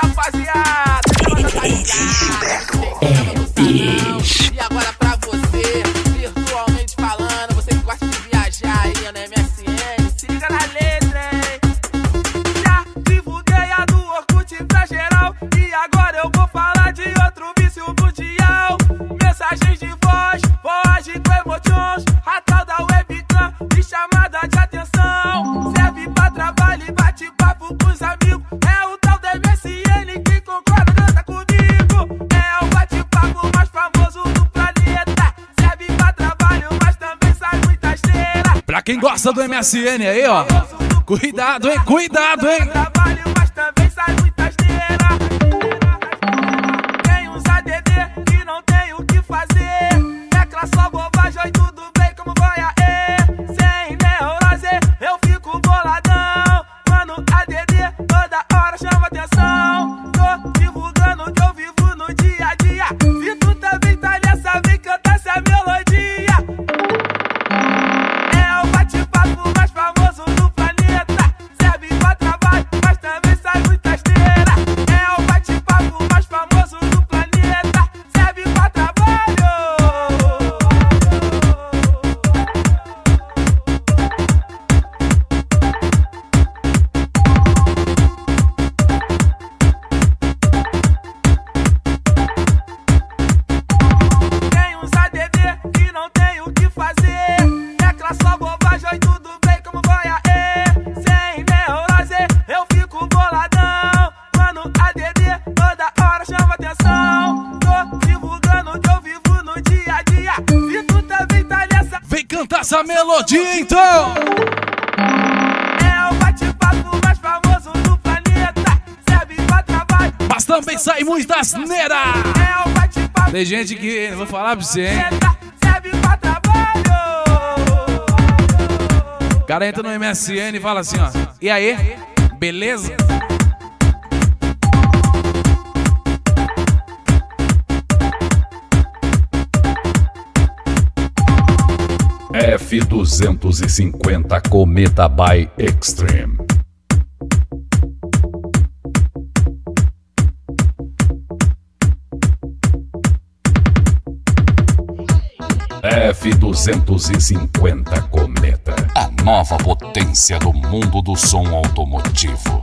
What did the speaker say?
rapaziada. E agora pra você, virtualmente falando, você que gosta de viajar aí no MSN, se liga na letra, hein? Já divulguei a do Orkut pra geral, e agora eu vou falar de outro vício mundial. Mensagens de voz, voz com emotions, a tal da webcam e chamada de atenção. Serve pra trabalho e bate-papo com os amigos. É o tal da MSN, quem concorda canta comigo. É o bate-papo mais famoso do planeta. Serve pra trabalho, mas também sai muita esteira. Pra quem gosta do MSN aí, ó, cuidado, hein, cuidado, hein. Trabalho, mas também sai muita esteira. Tem uns ADD que não tem o que fazer. Tecla só bobagem, oi, tudo bem, como vai aí? Sem neurose, eu fico boladão. Mano, ADD toda hora chama atenção. Tô divulgando o que eu vivo no dia a dia. Se tu também tá nessa, vem cantar essa melodia. É o bate-papo mais famoso do planeta. Serve pra trabalho, mas também sai muita esteira. É o bate-papo mais famoso do planeta. Serve pra trabalho. Tem uns ADD que não tem o que fazer. Tecla só bobagem, oi, tudo bem, como vai aí? Sem neurose, eu fico boladão. Mano, ADD toda hora chama atenção. Tô divulgando o que eu vivo no dia a dia. Se tu também tá nessa, Vem cantar essa melodia então. é o bate-papo mais famoso do planeta. Serve pra trabalho, Mas também sai muita asneira. é o bate-papo. Tem gente que, não vou falar pra você, hein. Serve pra trabalho. O cara entra no MSN e fala assim, ó, e aí, beleza? F250 Cometa by Extreme. F250 Cometa. A nova potência do mundo do som automotivo.